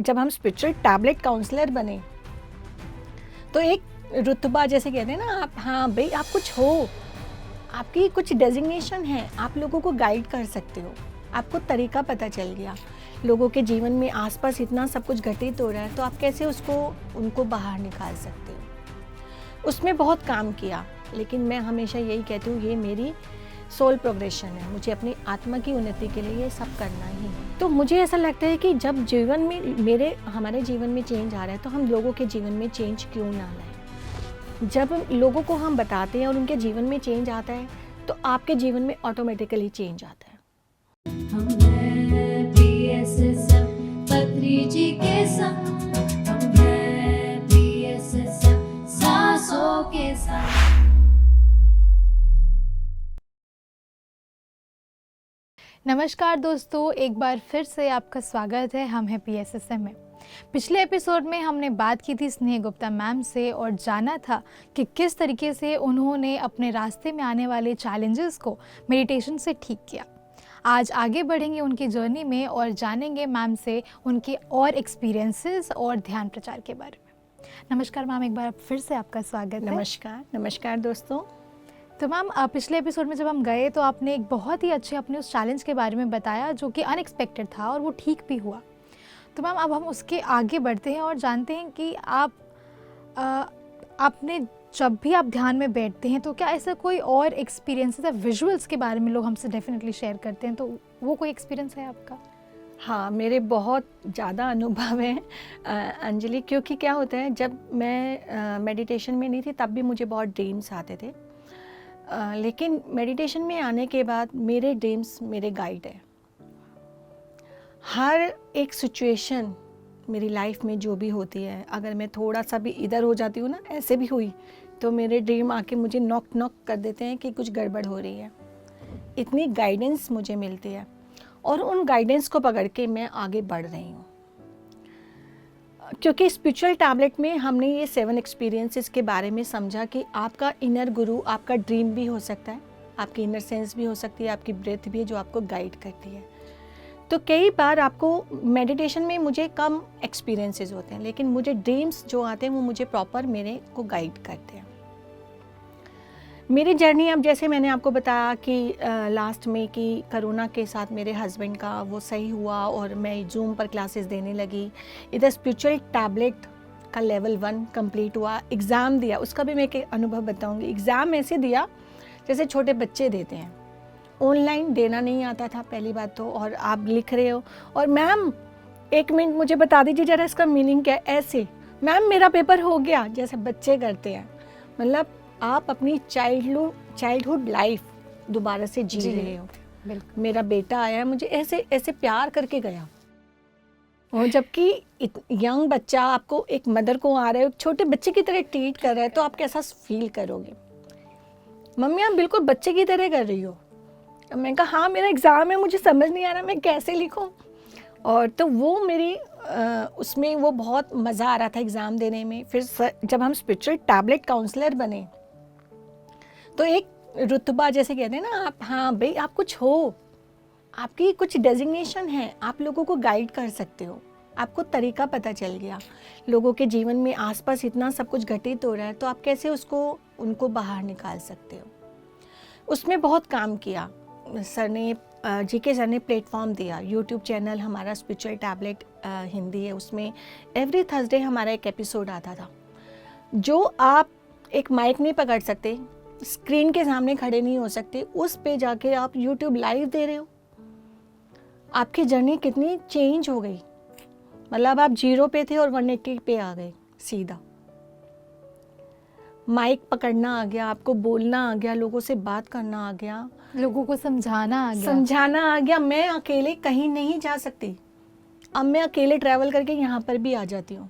जब हम spiritual tablet counsellor बने तो एक रुतबा, जैसे कहते हैं ना, आप हाँ भाई आप कुछ हो, आपकी कुछ डेजिग्नेशन है, आप लोगों को गाइड कर सकते हो, आपको तरीका पता चल गया। लोगों के जीवन में आसपास इतना सब कुछ घटित हो रहा है, तो आप कैसे उनको बाहर निकाल सकते हो। उसमें बहुत काम किया, लेकिन मैं हमेशा यही कहती हूँ, ये मेरी सोल प्रोग्रेशन है, मुझे अपनी आत्मा की उन्नति के लिए ये सब करना ही है। तो मुझे ऐसा लगता है कि जब जीवन में हमारे जीवन में चेंज आ रहा है, तो हम लोगों के जीवन में चेंज क्यों ना लाएं। जब लोगों को हम बताते हैं और उनके जीवन में चेंज आता है, तो आपके जीवन में ऑटोमेटिकली चेंज आता है। हम हैं PSSM पत्री जी के संग, हम हैं PSSM सांसों के संग। नमस्कार दोस्तों, एक बार फिर से आपका स्वागत है। हम हैं PSSM में। पिछले एपिसोड में हमने बात की थी स्नेह गुप्ता मैम से और जाना था कि किस तरीके से उन्होंने अपने रास्ते में आने वाले चैलेंजेस को मेडिटेशन से ठीक किया। आज आगे बढ़ेंगे उनकी जर्नी में और जानेंगे मैम से उनके और एक्सपीरियंसेस और ध्यान प्रचार के बारे में। नमस्कार मैम, एक बार फिर से आपका स्वागत है। नमस्कार दोस्तों। तो मैम, पिछले एपिसोड में जब हम गए तो आपने एक बहुत ही अच्छे अपने उस चैलेंज के बारे में बताया जो कि अनएक्सपेक्टेड था और वो ठीक भी हुआ। तो मैम, अब हम उसके आगे बढ़ते हैं और जानते हैं कि आपने जब भी आप ध्यान में बैठते हैं तो क्या ऐसा कोई और एक्सपीरियंसेस या विजुअल्स के बारे में लोग हमसे डेफिनेटली शेयर करते हैं, तो वो कोई एक्सपीरियंस है आपका? हाँ, मेरे बहुत ज़्यादा अनुभव हैं अंजलि, क्योंकि क्या होता है, जब मैं मेडिटेशन में नहीं थी तब भी मुझे बहुत ड्रीम्स आते थे, लेकिन मेडिटेशन में आने के बाद मेरे ड्रीम्स मेरे गाइड है। हर एक सिचुएशन मेरी लाइफ में जो भी होती है, अगर मैं थोड़ा सा भी इधर हो जाती हूँ ना, ऐसे भी हुई, तो मेरे ड्रीम आके मुझे नॉक कर देते हैं कि कुछ गड़बड़ हो रही है। इतनी गाइडेंस मुझे मिलती है और उन गाइडेंस को पकड़ के मैं आगे बढ़ रही हूँ। क्योंकि स्पिरिचुअल टैबलेट में हमने ये 7 एक्सपीरियंसेस के बारे में समझा कि आपका इनर गुरु आपका ड्रीम भी हो सकता है, आपकी इनर सेंस भी हो सकती है, आपकी ब्रेथ भी है जो आपको गाइड करती है। तो कई बार आपको मेडिटेशन में मुझे कम एक्सपीरियंसेस होते हैं, लेकिन मुझे ड्रीम्स जो आते हैं वो मुझे प्रॉपर मेरे को गाइड करते हैं। मेरी जर्नी, अब जैसे मैंने आपको बताया कि लास्ट में कि कोरोना के साथ मेरे हस्बैंड का वो सही हुआ और मैं जूम पर क्लासेस देने लगी। इधर स्पिरिचुअल टैबलेट का लेवल 1 कंप्लीट हुआ, एग्ज़ाम दिया, उसका भी मैं एक अनुभव बताऊंगी। एग्ज़ाम ऐसे दिया जैसे छोटे बच्चे देते हैं, ऑनलाइन देना नहीं आता था पहली बात तो, और आप लिख रहे हो और मैम 1 मिनट मुझे बता दीजिए ज़रा इसका मीनिंग क्या है, ऐसे मैम मेरा पेपर हो गया, जैसे बच्चे करते हैं। मतलब आप अपनी चाइल्डहुड लाइफ दोबारा से जी रहे हो। मेरा बेटा आया, मुझे ऐसे प्यार करके गया, और जबकि यंग बच्चा आपको एक मदर को आ रहा है, छोटे बच्चे की तरह ट्रीट कर रहा है, तो आप कैसा फील करोगे। मम्मी आप बिल्कुल बच्चे की तरह कर रही हो। मैंने कहा हाँ मेरा एग्ज़ाम है, मुझे समझ नहीं आ रहा मैं कैसे लिखूं। और तो वो मेरी उसमें वो बहुत मज़ा आ रहा था एग्ज़ाम देने में। फिर जब हम स्पिरिचुअल टैबलेट काउंसलर बने तो एक रुतबा, जैसे कहते हैं ना, आप हाँ भाई आप कुछ हो, आपकी कुछ डेजिग्नेशन है, आप लोगों को गाइड कर सकते हो, आपको तरीका पता चल गया। लोगों के जीवन में आसपास इतना सब कुछ घटित हो रहा है, तो आप कैसे उनको बाहर निकाल सकते हो। उसमें बहुत काम किया। जीके सर ने प्लेटफॉर्म दिया, यूट्यूब चैनल हमारा स्पिरिचुअल टैबलेट हिंदी है, उसमें एवरी थर्सडे हमारा एक एपिसोड आता था। जो आप एक माइक नहीं पकड़ सकते, स्क्रीन के सामने खड़े नहीं हो सकते, उस पे जाके आप यूट्यूब लाइव दे रहे हो। आपकी जर्नी कितनी चेंज हो गई, मतलब आप 0 पे थे और 180 पे आ गए सीधा। माइक पकड़ना आ गया, आपको बोलना आ गया, लोगों से बात करना आ गया, लोगों को समझाना आ गया। मैं अकेले कहीं नहीं जा सकती, अब मैं अकेले ट्रैवल करके यहाँ पर भी आ जाती हूँ।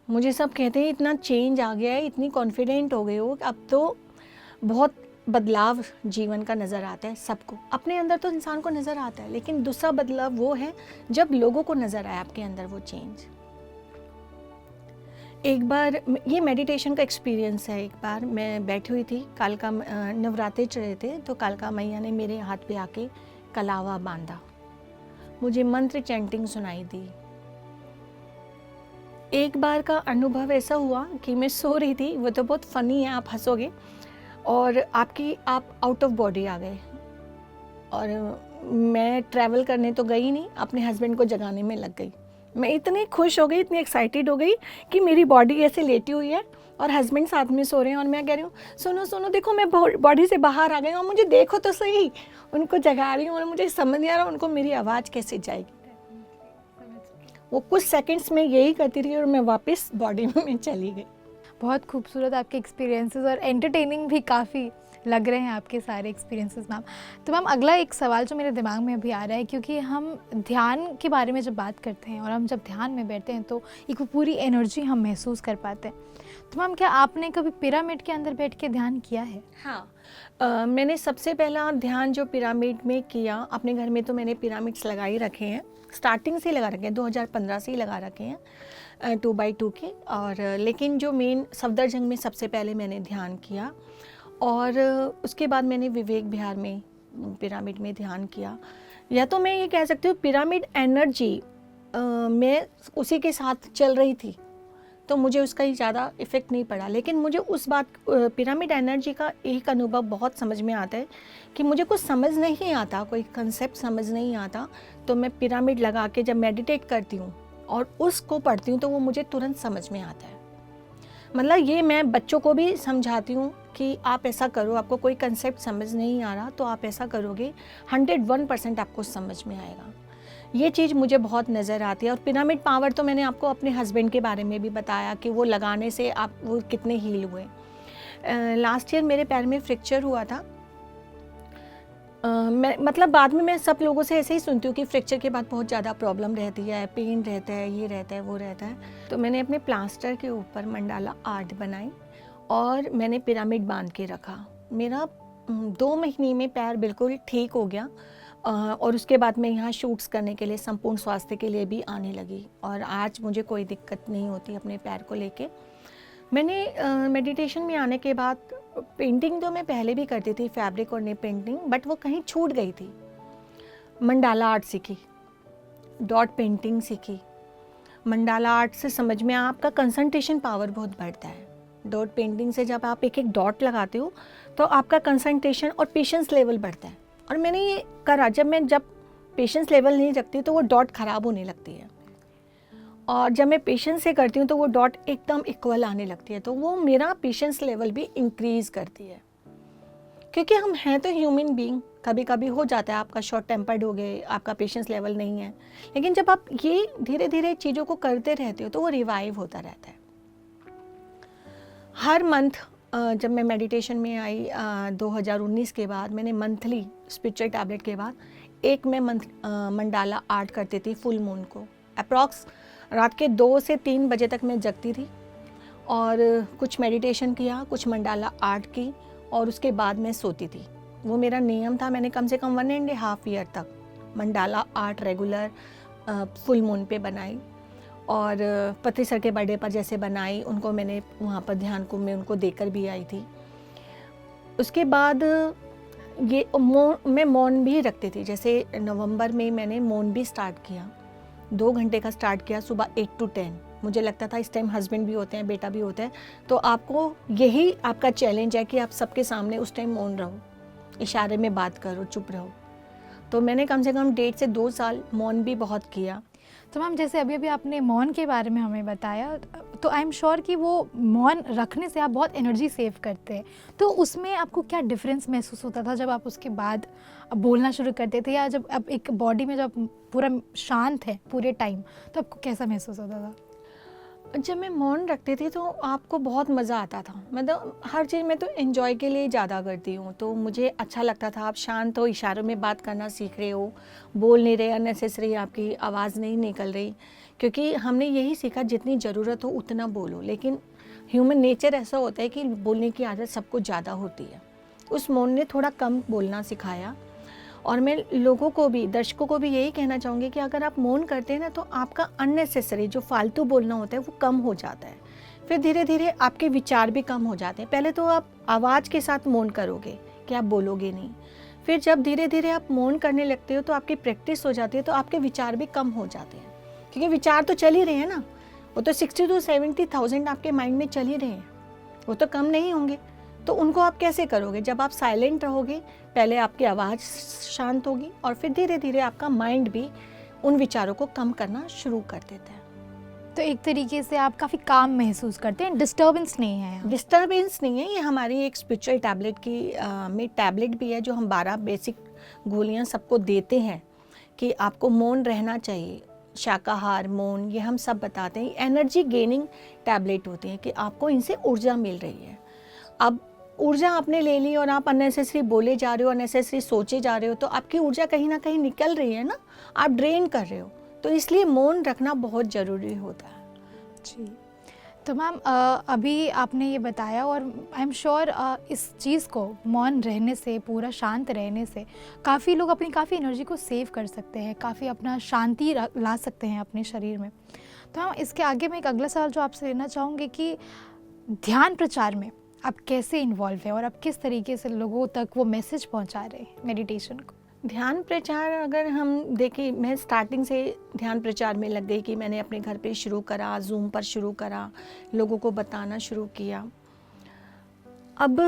मुझे सब कहते हैं इतना चेंज आ गया है, इतनी कॉन्फिडेंट हो गए हो, अब तो बहुत बदलाव जीवन का नज़र आता है सबको। अपने अंदर तो इंसान को नज़र आता है, लेकिन दूसरा बदलाव वो है जब लोगों को नज़र आए आपके अंदर वो चेंज। एक बार ये मेडिटेशन का एक्सपीरियंस है। एक बार मैं बैठी हुई थी, कालका नवरात्रे चल रहे थे, तो कालका मैया ने मेरे हाथ पे आके कलावा बांधा। मुझे मंत्र चैंटिंग सुनाई दी। एक बार का अनुभव ऐसा हुआ कि मैं सो रही थी, वो तो बहुत फनी है, आप हंसोगे, और आप आउट ऑफ बॉडी आ गए, और मैं ट्रैवल करने तो गई नहीं, अपने हस्बैंड को जगाने में लग गई। मैं इतनी खुश हो गई, इतनी एक्साइटेड हो गई कि मेरी बॉडी ऐसे लेटी हुई है और हस्बैंड साथ में सो रहे हैं, और मैं कह रही हूँ सुनो सुनो देखो मैं बॉडी से बाहर आ गई हूँ, मुझे देखो तो सही। उनको जगा रही हूँ और मुझे समझ नहीं आ रहा उनको मेरी आवाज़ कैसे जाएगी। वो कुछ सेकंड्स में यही करती रही और मैं वापस बॉडी में चली गई। बहुत खूबसूरत आपके एक्सपीरियंसेस और एंटरटेनिंग भी काफ़ी लग रहे हैं आपके सारे एक्सपीरियंसेस मैम। तो मैम अगला एक सवाल जो मेरे दिमाग में अभी आ रहा है, क्योंकि हम ध्यान के बारे में जब बात करते हैं और हम जब ध्यान में बैठते हैं तो एक वो पूरी एनर्जी हम महसूस कर पाते हैं। तो मैम क्या आपने कभी पिरामिड के अंदर बैठ के ध्यान किया है? हाँ, मैंने सबसे पहला ध्यान जो पिरामिड में किया, अपने घर में तो मैंने पिरामिड्स लगा ही रखे हैं, स्टार्टिंग से लगा रखे हैं, 2015 से ही लगा रखे हैं 2x2 के। और लेकिन जो मेन सफदरजंग में सबसे पहले मैंने ध्यान किया, और उसके बाद मैंने विवेक विहार में पिरामिड में ध्यान किया। या तो मैं ये कह सकती हूँ पिरामिड एनर्जी मैं उसी के साथ चल रही थी, तो मुझे उसका ही ज़्यादा इफ़ेक्ट नहीं पड़ा। लेकिन मुझे उस बात पिरामिड एनर्जी का एक अनुभव बहुत समझ में आता है कि मुझे कुछ समझ नहीं आता, कोई कंसेप्ट समझ नहीं आता, तो मैं पिरामिड लगा के जब मेडिटेट करती हूँ और उसको पढ़ती हूँ तो वो मुझे तुरंत समझ में आता है। मतलब ये मैं बच्चों को भी समझाती हूँ कि आप ऐसा करो, आपको कोई कंसेप्ट समझ नहीं आ रहा तो आप ऐसा करोगे 101% आपको समझ में आएगा। ये चीज़ मुझे बहुत नज़र आती है। और पिरामिड पावर तो मैंने आपको अपने हस्बैंड के बारे में भी बताया कि वो लगाने से आप वो कितने हील हुए। लास्ट ईयर मेरे पैर में फ्रैक्चर हुआ था। मतलब बाद में मैं सब लोगों से ऐसे ही सुनती हूँ कि फ्रैक्चर के बाद बहुत ज़्यादा प्रॉब्लम रहती है, पेन रहता है, ये रहता है, वो रहता है। तो मैंने अपने प्लास्टर के ऊपर मंडाला आर्ट बनाई और मैंने पिरामिड बांध के रखा। मेरा 2 महीने में पैर बिल्कुल ठीक हो गया। और उसके बाद मैं यहाँ शूट्स करने के लिए, संपूर्ण स्वास्थ्य के लिए भी आने लगी, और आज मुझे कोई दिक्कत नहीं होती अपने पैर को लेके। मैंने मेडिटेशन में आने के बाद पेंटिंग तो मैं पहले भी करती थी, फैब्रिक और नेल पेंटिंग, बट वो कहीं छूट गई थी। मंडाला आर्ट सीखी, डॉट पेंटिंग सीखी। मंडाला आर्ट से समझ में आपका कंसंट्रेशन पावर बहुत बढ़ता है। डॉट पेंटिंग से जब आप एक एक डॉट लगाते हो तो आपका कंसंट्रेशन और पेशेंस लेवल बढ़ता है। और मैंने ये करा, जब पेशेंस लेवल नहीं रखती तो वो डॉट ख़राब होने लगती है, और जब मैं पेशेंस से करती हूँ तो वो डॉट एकदम इक्वल आने लगती है, तो वो मेरा पेशेंस लेवल भी इंक्रीज़ करती है। क्योंकि हम हैं तो ह्यूमन बीइंग, कभी कभी हो जाता है आपका शॉर्ट टेम्पर्ड हो गए, आपका पेशेंस लेवल नहीं है, लेकिन जब आप ये धीरे धीरे चीज़ों को करते रहते हो तो वो रिवाइव होता रहता है। हर मंथ जब मैं मेडिटेशन में आई 2019 के बाद, मैंने मंथली स्पिरिचुअल टैबलेट के बाद एक मैं मंडाला आर्ट करती थी फुल मून को। अप्रॉक्स रात के 2 से 3 बजे तक मैं जगती थी और कुछ मेडिटेशन किया, कुछ मंडाला आर्ट की, और उसके बाद मैं सोती थी। वो मेरा नियम था। मैंने कम से कम 1.5 ईयर तक mandala art regular full moon पे बनाई, और पत्री सर के बर्थडे पर जैसे बनाई, उनको मैंने वहाँ पर ध्यान कुंभ में उनको देकर भी आई थी। उसके बाद ये मैं मौन भी रखती थी। जैसे नवंबर में मैंने मौन भी स्टार्ट किया, 2 घंटे का स्टार्ट किया, सुबह 8 to 10। मुझे लगता था इस टाइम हस्बैंड भी होते हैं, बेटा भी होता है, तो आपको यही आपका चैलेंज है कि आप सबके सामने उस टाइम मौन रहो, इशारे में बात करो, चुप रहो। तो मैंने कम से कम 1.5 से 2 साल मौन भी बहुत किया। तो मैम जैसे अभी आपने मौन के बारे में हमें बताया, तो आई एम श्योर कि वो मौन रखने से आप बहुत एनर्जी सेव करते हैं, तो उसमें आपको क्या डिफरेंस महसूस होता था जब आप उसके बाद बोलना शुरू करते थे, या जब आप एक बॉडी में जब पूरा शांत है पूरे टाइम, तो आपको कैसा महसूस होता था? जब मैं मौन रखती थी तो आपको बहुत मज़ा आता था। मतलब हर चीज़ में तो एंजॉय के लिए ज़्यादा करती हूँ, तो मुझे अच्छा लगता था। आप शांत हो, इशारों में बात करना सीख रहे हो, बोल नहीं रहे, अननेसेसरी आपकी आवाज़ नहीं निकल रही, क्योंकि हमने यही सीखा जितनी ज़रूरत हो उतना बोलो। लेकिन ह्यूमन नेचर ऐसा होता है कि बोलने की आदत सबको ज़्यादा होती है। उस मौन ने थोड़ा कम बोलना सिखाया। और मैं लोगों को भी, दर्शकों को भी यही कहना चाहूँगी कि अगर आप मौन करते हैं ना, तो आपका अननेसेसरी जो फालतू बोलना होता है वो कम हो जाता है। फिर धीरे धीरे आपके विचार भी कम हो जाते हैं। पहले तो आप आवाज़ के साथ मौन करोगे कि आप बोलोगे नहीं, फिर जब धीरे धीरे आप मौन करने लगते हो तो आपकी प्रैक्टिस हो जाती है, तो आपके विचार भी कम हो जाते हैं, क्योंकि विचार तो चल ही रहे हैं ना, वो तो 60 to 70,000 आपके माइंड में चल ही रहे हैं, वो तो कम नहीं होंगे। तो उनको आप कैसे करोगे? जब आप साइलेंट रहोगे, पहले आपकी आवाज़ शांत होगी और फिर धीरे धीरे आपका माइंड भी उन विचारों को कम करना शुरू कर देता है। तो एक तरीके से आप काफ़ी काम महसूस करते हैं, डिस्टर्बेंस नहीं है यहाँ। डिस्टर्बेंस नहीं है, ये हमारी एक स्पिरिचुअल टैबलेट की में टैबलेट भी है, जो हम 12 बेसिक गोलियां सबको देते हैं कि आपको मौन रहना चाहिए, शाकाहार, मौन, ये हम सब बताते हैं। एनर्जी गेनिंग टैबलेट होती हैं कि आपको इनसे ऊर्जा मिल रही है। अब ऊर्जा आपने ले ली और आप अननेसेसरी बोले जा रहे हो, अननेसेसरी सोचे जा रहे हो, तो आपकी ऊर्जा कहीं ना कहीं निकल रही है ना, आप ड्रेन कर रहे हो। तो इसलिए मौन रखना बहुत ज़रूरी होता है। जी, तो मैम अभी आपने ये बताया और आई एम श्योर इस चीज़ को, मौन रहने से, पूरा शांत रहने से काफ़ी लोग अपनी काफ़ी एनर्जी को सेव कर सकते हैं, काफ़ी अपना शांति ला सकते हैं अपने शरीर में। तो हम इसके आगे मैं एक अगला सवाल जो आपसे लेना चाहूँगी कि ध्यान प्रचार में आप कैसे इन्वॉल्व हैं और आप किस तरीके से लोगों तक वो मैसेज पहुँचा रहे हैं मेडिटेशन को? ध्यान प्रचार अगर हम देखें, मैं स्टार्टिंग से ध्यान प्रचार में लग गई कि मैंने अपने घर पे शुरू करा, जूम पर शुरू करा, लोगों को बताना शुरू किया। अब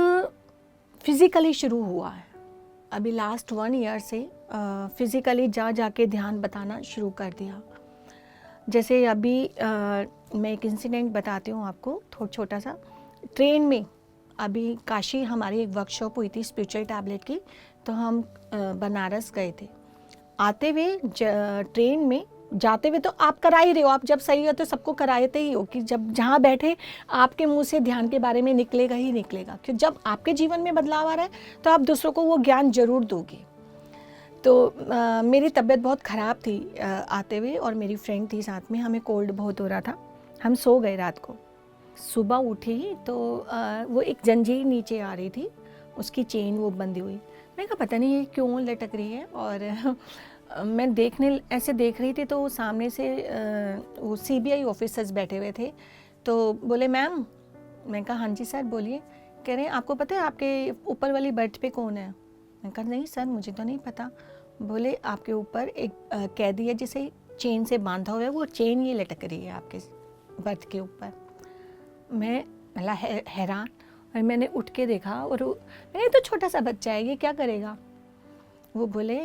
फिज़िकली शुरू हुआ है, अभी लास्ट 1 ईयर से फिज़िकली जाके ध्यान बताना शुरू कर दिया। जैसे अभी मैं एक इंसिडेंट बताती हूँ आपको, छोटा सा। ट्रेन में अभी काशी हमारी एक वर्कशॉप हुई थी स्पिरिचुअल टैबलेट की, तो हम बनारस गए थे। आते हुए ट्रेन में जाते हुए तो आप करा ही रहे हो, आप जब सही हो तो सबको कराते ही हो कि जब जहाँ बैठे आपके मुंह से ध्यान के बारे में निकलेगा ही निकलेगा, क्योंकि जब आपके जीवन में बदलाव आ रहा है तो आप दूसरों को वो ज्ञान जरूर दोगे। तो मेरी तबीयत बहुत ख़राब थी आते हुए, और मेरी फ्रेंड थी साथ में, हमें कोल्ड बहुत हो रहा था, हम सो गए रात को। सुबह उठी तो वो एक जंजीर नीचे आ रही थी, उसकी चेन वो बंधी हुई। मैंने कहा पता नहीं ये क्यों लटक रही है, और मैं ऐसे देख रही थी तो सामने से वो CBI ऑफिसर्स बैठे हुए थे। तो बोले मैम, मैं कहा हाँ जी सर बोलिए। कह रहे हैं आपको पता है आपके ऊपर वाली बर्थ पे कौन है? मैं कहा नहीं सर मुझे तो नहीं पता। बोले आपके ऊपर एक कैदी है जिसे चेन से बांधा हुआ है, वो चेन ये लटक रही है आपके बर्थ के ऊपर। मैं हैरान, और मैंने उठ के देखा और मैंने तो छोटा सा बच्चा है, ये क्या करेगा? वो बोले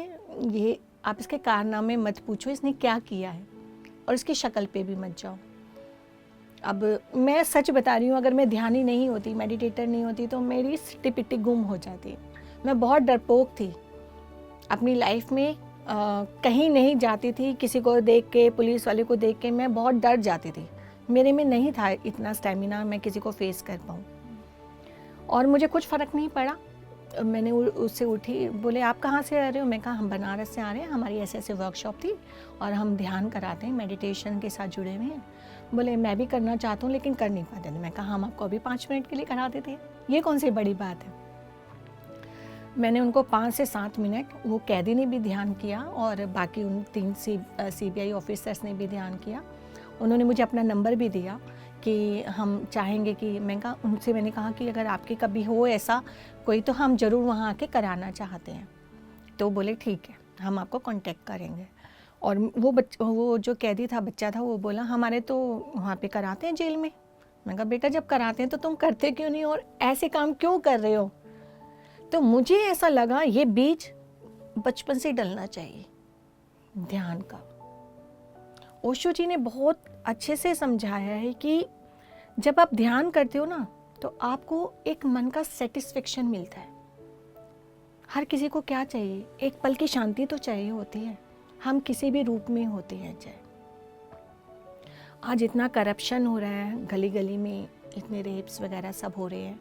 ये आप इसके कारनामे मत पूछो, इसने क्या किया है, और इसकी शक्ल पे भी मत जाओ। अब मैं सच बता रही हूँ, अगर मैं ध्यानी नहीं होती, मेडिटेटर नहीं होती, तो मेरी सिट्टी पिट्टी गुम हो जाती। मैं बहुत डरपोक थी अपनी लाइफ में, कहीं नहीं जाती थी, किसी को देख के, पुलिस वाले को देख के मैं बहुत डर जाती थी। मेरे में नहीं था इतना स्टेमिना मैं किसी को फेस कर पाऊँ, और मुझे कुछ फ़र्क नहीं पड़ा। मैंने उससे उठी, बोले आप कहाँ से आ रहे हो? मैं कहा हम बनारस से आ रहे हैं, हमारी ऐसे वर्कशॉप थी और हम ध्यान कराते हैं, मेडिटेशन के साथ जुड़े हुए हैं। बोले मैं भी करना चाहता हूँ लेकिन कर नहीं पाते। मैं कहा हम आपको अभी 5 मिनट के लिए करा देते हैं, ये कौन सी बड़ी बात है। मैंने उनको 5 से 7 मिनट, वो कैदी ने भी ध्यान किया और बाकी उन 3 CBI ऑफिसर्स ने भी ध्यान किया। उन्होंने मुझे अपना नंबर भी दिया कि हम चाहेंगे कि, मैंने कहा कि अगर आपके कभी हो ऐसा कोई तो हम ज़रूर वहाँ आके कराना चाहते हैं। तो बोले ठीक है हम आपको कांटेक्ट करेंगे। और वो जो कैदी था, बच्चा था, वो बोला हमारे तो वहाँ पे कराते हैं जेल में। मैं कहा बेटा जब कराते हैं तो तुम करते क्यों नहीं और ऐसे काम क्यों कर रहे हो? तो मुझे ऐसा लगा ये बीज बचपन से डलना चाहिए ध्यान का। ओशो जी ने बहुत अच्छे से समझाया है कि जब आप ध्यान करते हो ना तो आपको एक मन का सेटिस्फेक्शन मिलता है। हर किसी को क्या चाहिए? एक पल की शांति तो चाहिए होती है, हम किसी भी रूप में होते हैं चाहे। आज इतना करप्शन हो रहा है, गली गली में इतने रेप्स वगैरह सब हो रहे हैं,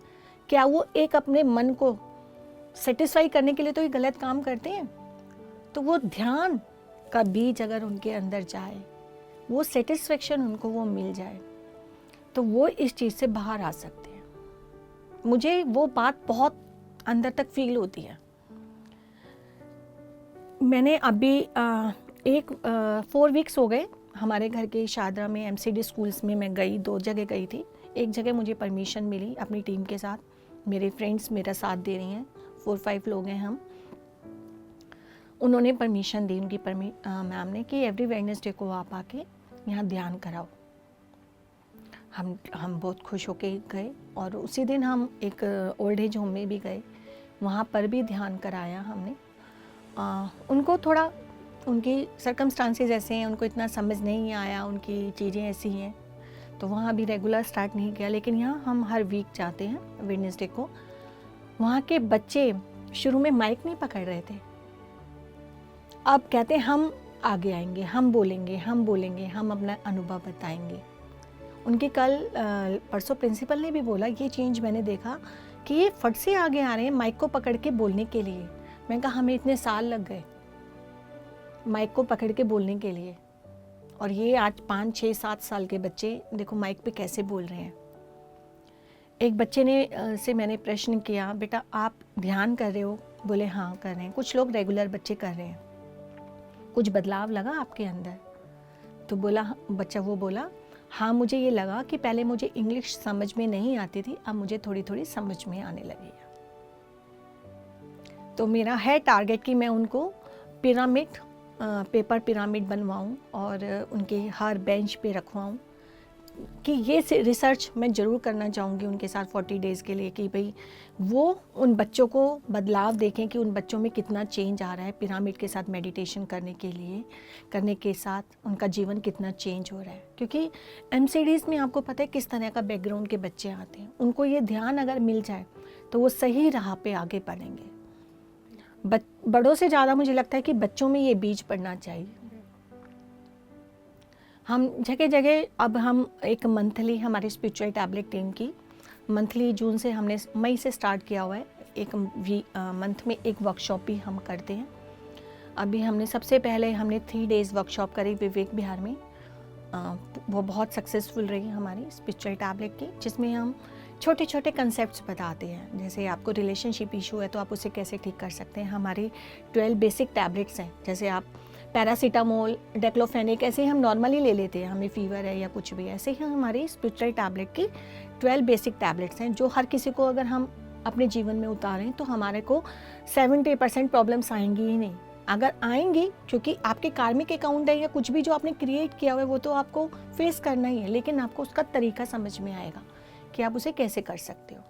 क्या वो एक अपने मन को सेटिस्फाई करने के लिए तो ये गलत काम करते हैं? तो वो ध्यान का बीज अगर उनके अंदर जाए, वो सेटिस्फेक्शन उनको वो मिल जाए, तो वो इस चीज़ से बाहर आ सकते हैं। मुझे वो बात बहुत अंदर तक फील होती है। मैंने अभी 4 वीक्स हो गए हमारे घर के शादरा में MCD स्कूल्स में मैं गई, 2 जगह गई थी। एक जगह मुझे परमिशन मिली अपनी टीम के साथ, मेरे फ्रेंड्स मेरा साथ दे रही हैं, 4-5 लोग हैं हम। उन्होंने परमिशन दी, उनकी मैम ने, कि एवरी वेडनेसडे को आप आके यहाँ ध्यान कराओ। हम बहुत खुश होके गए और उसी दिन हम एक ओल्ड एज होम में भी गए, वहाँ पर भी ध्यान कराया हमने। उनको थोड़ा, उनकी सर्कमस्टांसेस ऐसे हैं, उनको इतना समझ नहीं आया, उनकी चीज़ें ऐसी हैं, तो वहाँ भी रेगुलर स्टार्ट नहीं किया। लेकिन यहाँ हम हर वीक जाते हैं वेडनेसडे को। वहाँ के बच्चे शुरू में माइक नहीं पकड़ रहे थे, अब कहते हैं हम आगे आएंगे, हम बोलेंगे, हम अपना अनुभव बताएंगे। उनके कल परसों प्रिंसिपल ने भी बोला, ये चेंज मैंने देखा कि ये फट से आगे आ रहे हैं माइक को पकड़ के बोलने के लिए। मैंने कहा हमें इतने साल लग गए माइक को पकड़ के बोलने के लिए, और ये आज 5, 6, 7 साल के बच्चे देखो माइक पे कैसे बोल रहे हैं। एक बच्चे ने से मैंने प्रश्न किया, बेटा आप ध्यान कर रहे हो? बोले हाँ कर रहे हैं। कुछ लोग रेगुलर बच्चे कर रहे हैं, कुछ बदलाव लगा आपके अंदर? तो बच्चा वो बोला हाँ, मुझे ये लगा कि पहले मुझे इंग्लिश समझ में नहीं आती थी, अब मुझे थोड़ी थोड़ी समझ में आने लगी है। तो मेरा है टारगेट कि मैं उनको पिरामिड, पेपर पिरामिड बनवाऊं और उनके हर बेंच पे रखवाऊं, कि ये रिसर्च मैं ज़रूर करना चाहूँगी उनके साथ 40 डेज़ के लिए, कि भाई वो उन बच्चों को बदलाव देखें कि उन बच्चों में कितना चेंज आ रहा है पिरामिड के साथ मेडिटेशन करने के साथ उनका जीवन कितना चेंज हो रहा है। क्योंकि MCDs में आपको पता है किस तरह का बैकग्राउंड के बच्चे आते हैं, उनको ये ध्यान अगर मिल जाए तो वो सही राह पे आगे बढ़ेंगे। बड़ों से ज़्यादा मुझे लगता है कि बच्चों में ये बीज पड़ना चाहिए। हम जगह जगह अब हम एक मंथली, हमारी स्पिरिचुअल टैबलेट टीम की मंथली, जून से हमने मई से स्टार्ट किया हुआ है, एक मंथ में एक वर्कशॉप भी हम करते हैं। अभी हमने सबसे पहले 3 डेज़ वर्कशॉप करी विवेक विहार में, वो बहुत सक्सेसफुल रही हमारी स्पिरिचुअल टैबलेट की, जिसमें हम छोटे छोटे कंसेप्ट्स बताते हैं। जैसे आपको रिलेशनशिप इशू है तो आप उसे कैसे ठीक कर सकते हैं। हमारी 12 बेसिक टैबलेट्स हैं, जैसे आप पैरासीटामोल, डेक्लोफेनिक ऐसे ही हम नॉर्मली ले लेते हैं, हमें फीवर है या कुछ भी, ऐसे ही हमारी स्पिरिचुअल टैबलेट की 12 बेसिक टैबलेट्स हैं, जो हर किसी को अगर हम अपने जीवन में उतारें तो हमारे को 70% प्रॉब्लम्स आएंगी ही नहीं। अगर आएंगी, क्योंकि आपके कार्मिक अकाउंट है या कुछ भी जो आपने क्रिएट किया हुआ है वो तो आपको फेस करना ही है, लेकिन आपको उसका तरीका समझ में आएगा कि आप उसे कैसे कर सकते हो।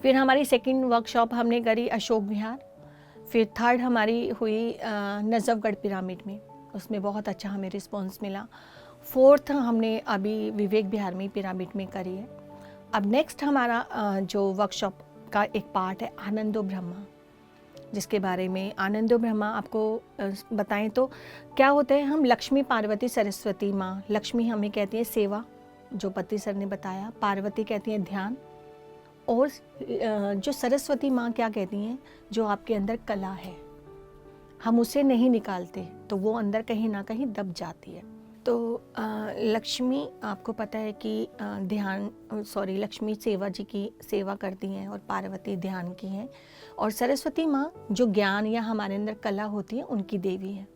फिर हमारी 2nd वर्कशॉप हमने करी अशोक विहार, फिर 3rd हमारी हुई नजफगढ़ पिरामिड में, उसमें बहुत अच्छा हमें रिस्पांस मिला। 4th हमने अभी विवेक विहार में पिरामिड में करी है। अब नेक्स्ट हमारा जो वर्कशॉप का एक पार्ट है आनंदो ब्रह्मा, जिसके बारे में आनंदो ब्रह्मा आपको बताएं तो क्या होता है। हम लक्ष्मी, पार्वती, सरस्वती माँ, लक्ष्मी हमें कहती है सेवा, जो पति सर ने बताया, पार्वती कहती हैं ध्यान, और जो सरस्वती माँ क्या कहती हैं, जो आपके अंदर कला है, हम उसे नहीं निकालते तो वो अंदर कहीं ना कहीं दब जाती है। तो लक्ष्मी आपको पता है कि लक्ष्मी सेवा जी की सेवा करती हैं और पार्वती ध्यान की हैं, और सरस्वती माँ जो ज्ञान या हमारे अंदर कला होती है उनकी देवी है।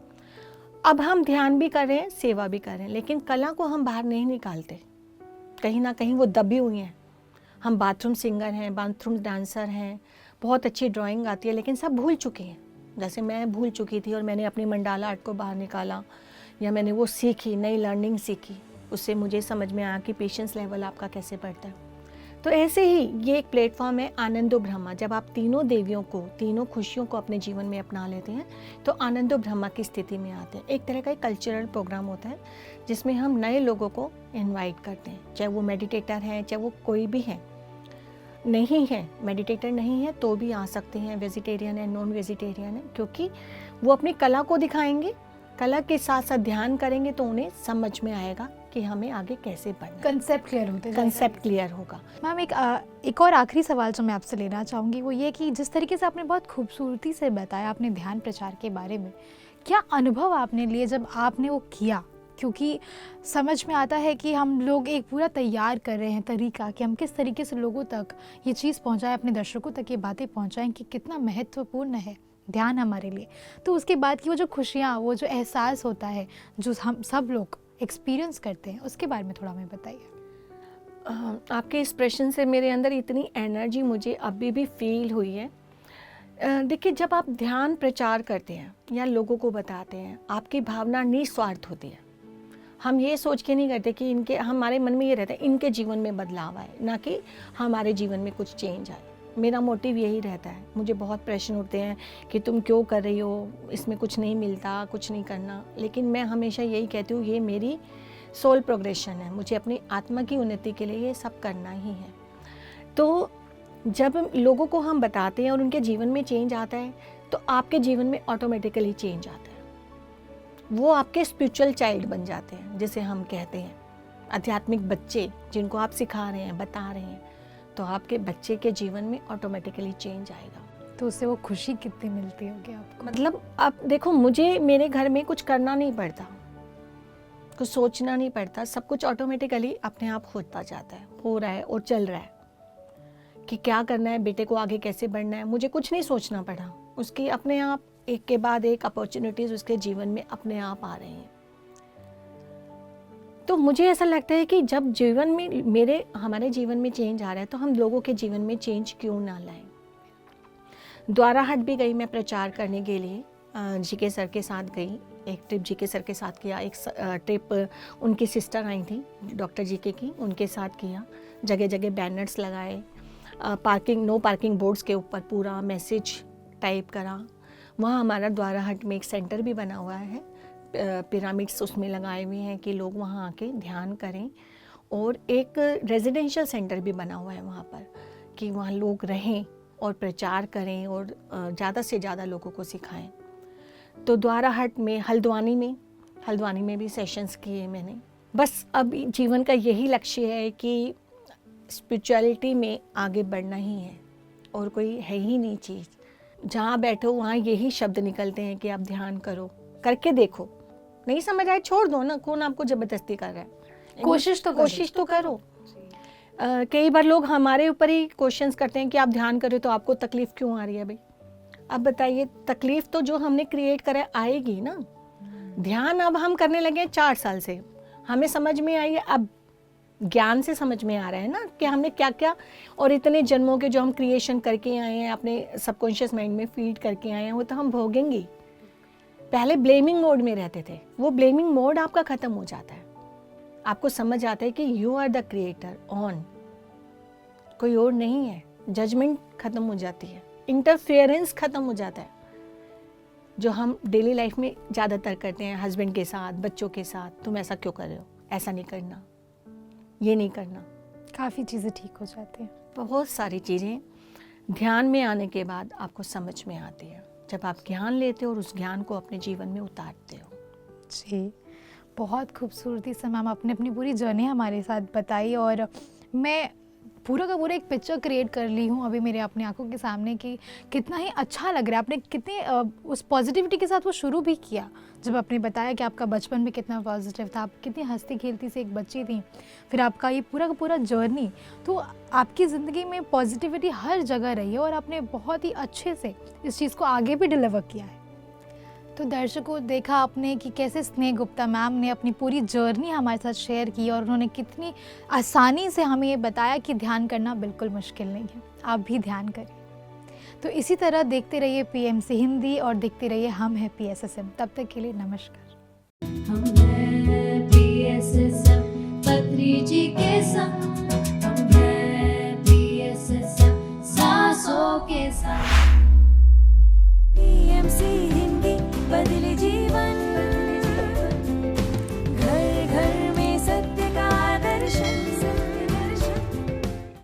अब हम ध्यान भी कर रहे हैं, सेवा भी कर रहे हैं, लेकिन कला को हम बाहर नहीं निकालते, कहीं ना कहीं वो दबी हुई हैं। हम बाथरूम सिंगर हैं, बाथरूम डांसर हैं, बहुत अच्छी ड्राइंग आती है, लेकिन सब भूल चुके हैं। जैसे मैं भूल चुकी थी और मैंने अपनी मंडाला आर्ट को बाहर निकाला, या मैंने वो सीखी, नई लर्निंग सीखी, उससे मुझे समझ में आया कि पेशेंस लेवल आपका कैसे बढ़ता है। तो ऐसे ही ये एक प्लेटफॉर्म है आनंदो ब्रह्मा। जब आप तीनों देवियों को, तीनों खुशियों को अपने जीवन में अपना लेते हैं तो आनंदो ब्रह्मा की स्थिति में आते हैं। एक तरह का एक कल्चरल प्रोग्राम होता है जिसमें हम नए लोगों को इनवाइट करते हैं, चाहे वो मेडिटेटर हैं, चाहे वो कोई भी है, नहीं है मेडिटेटर नहीं है तो भी आ सकते हैं, वेजिटेरियन है, नॉन वेजिटेरियन है, क्योंकि वो अपनी कला को दिखाएंगे, कला के साथ साथ ध्यान करेंगे तो उन्हें समझ में आएगा कि हमें आगे कैसे बढ़ना। कंसेप्ट क्लियर होगा। मैम एक और आखिरी सवाल जो मैं आपसे लेना चाहूँगी वो ये कि जिस तरीके से आपने बहुत खूबसूरती से बताया आपने ध्यान प्रचार के बारे में, क्या अनुभव आपने लिए जब आपने वो किया? क्योंकि समझ में आता है कि हम लोग एक पूरा तैयार कर रहे हैं तरीका कि हम किस तरीके से लोगों तक ये चीज़ पहुंचाएं, अपने दर्शकों तक ये बातें पहुंचाएं कि कितना महत्वपूर्ण है ध्यान हमारे लिए। तो उसके बाद की वो जो खुशियाँ, वो जो एहसास होता है जो हम सब लोग एक्सपीरियंस करते हैं, उसके बारे में थोड़ा हमें बताइए। आपके इस प्रश्न से मेरे अंदर इतनी एनर्जी मुझे अभी भी फील हुई है देखिए, जब आप ध्यान प्रचार करते हैं या लोगों को बताते हैं, आपकी भावना निस्वार्थ होती है। हम ये सोच के नहीं करते कि हमारे मन में ये रहता है इनके जीवन में बदलाव आए, ना कि हमारे जीवन में कुछ चेंज आए। मेरा मोटिव यही रहता है। मुझे बहुत प्रश्न उठते हैं कि तुम क्यों कर रही हो, इसमें कुछ नहीं मिलता, कुछ नहीं करना। लेकिन मैं हमेशा यही कहती हूँ, ये मेरी सोल प्रोग्रेशन है, मुझे अपनी आत्मा की उन्नति के लिए ये सब करना ही है। तो जब लोगों को हम बताते हैं और उनके जीवन में चेंज आता है, तो आपके जीवन में ऑटोमेटिकली चेंज आता है। वो आपके स्पिरिचुअल चाइल्ड बन जाते हैं, जिसे हम कहते हैं आध्यात्मिक बच्चे, जिनको आप सिखा रहे हैं, बता रहे हैं, तो आपके बच्चे के जीवन में ऑटोमेटिकली चेंज आएगा। तो उससे वो खुशी कितनी मिलती होगी आपको? मतलब अब देखो, मुझे मेरे घर में कुछ करना नहीं पड़ता, कुछ सोचना नहीं पड़ता, सब कुछ ऑटोमेटिकली अपने आप होता जाता है, हो रहा है और चल रहा है कि क्या करना है, बेटे को आगे कैसे बढ़ना है। मुझे कुछ नहीं सोचना पड़ा, उसकी अपने आप एक के बाद एक अपॉर्चुनिटीज उसके जीवन में अपने आप आ रही हैं। तो मुझे ऐसा लगता है कि जब जीवन में हमारे जीवन में चेंज आ रहा है, तो हम लोगों के जीवन में चेंज क्यों ना लाएं। द्वाराहाट भी गई मैं प्रचार करने के लिए, जीके सर के साथ गई, एक ट्रिप जीके सर के साथ किया, एक ट्रिप उनकी सिस्टर आई थी डॉक्टर जीके की, उनके साथ किया। जगह जगह बैनर्स लगाए, नो पार्किंग बोर्ड्स के ऊपर पूरा मैसेज टाइप करा। वहाँ हमारा द्वाराहाट में एक सेंटर भी बना हुआ है, पिरामिड्स उसमें लगाए हुए हैं कि लोग वहाँ आके ध्यान करें, और एक रेजिडेंशियल सेंटर भी बना हुआ है वहाँ पर कि वहाँ लोग रहें और प्रचार करें और ज़्यादा से ज़्यादा लोगों को सिखाएं। तो द्वाराहाट में, हल्द्वानी में भी सेशंस किए मैंने। बस अब जीवन का यही लक्ष्य है कि स्पिरिचुअलिटी में आगे बढ़ना ही है, और कोई है ही नहीं चीज़। जहाँ बैठो वहाँ यही शब्द निकलते हैं कि आप ध्यान करो, करके देखो, नहीं समझ आए छोड़ दो ना, कौन आपको जबरदस्ती कर रहा है। कोशिश तो करो। कई बार लोग हमारे ऊपर ही क्वेश्चंस करते हैं कि आप ध्यान करो तो आपको तकलीफ क्यों आ रही है भाई। अब बताइए, तकलीफ तो जो हमने क्रिएट करा है आएगी ना। ध्यान अब हम करने लगे हैं 4 साल से, हमें समझ में आई है, अब ज्ञान से समझ में आ रहा है ना कि हमने क्या क्या, और इतने जन्मों के जो हम क्रिएशन करके आए हैं, अपने सबकॉन्शियस माइंड में फीड करके आए हैं, वो तो हम भोगेंगे। पहले ब्लेमिंग मोड में रहते थे, वो ब्लेमिंग मोड आपका खत्म हो जाता है। आपको समझ आता है कि you are the creator on, कोई और नहीं है। जजमेंट खत्म हो जाती है, इंटरफेरेंस खत्म हो जाता है, जो हम डेली लाइफ में ज़्यादातर करते हैं हस्बैंड के साथ, बच्चों के साथ। तुम ऐसा क्यों कर रहे हो, ऐसा नहीं करना, ये नहीं करना। काफ़ी चीज़ें ठीक हो जाती हैं। बहुत सारी चीज़ें ध्यान में आने के बाद आपको समझ में आती है, जब आप ज्ञान लेते हो और उस ज्ञान को अपने जीवन में उतारते हो। जी, बहुत खूबसूरती से मैम आपने अपनी पूरी जर्नी हमारे साथ बताई, और मैं पूरा का पूरा एक पिक्चर क्रिएट कर ली हूँ अभी मेरे अपनी आंखों के सामने कि कितना ही अच्छा लग रहा है। आपने कितने उस पॉजिटिविटी के साथ वो शुरू भी किया, जब आपने बताया कि आपका बचपन भी कितना पॉजिटिव था, आप कितनी हंसती खेलती से एक बच्ची थी, फिर आपका ये पूरा का पूरा जर्नी। तो आपकी ज़िंदगी में पॉजिटिविटी हर जगह रही है, और आपने बहुत ही अच्छे से इस चीज़ को आगे भी डिलीवर किया है। तो दर्शकों, देखा आपने कि कैसे स्नेह गुप्ता मैम ने अपनी पूरी जर्नी हमारे साथ शेयर की, और उन्होंने कितनी आसानी से हमें ये बताया कि ध्यान करना बिल्कुल मुश्किल नहीं है, आप भी ध्यान करिए। तो इसी तरह देखते रहिए PMC हिंदी, और देखते रहिए हम हैं PSSM। तब तक के लिए नमस्कार। हम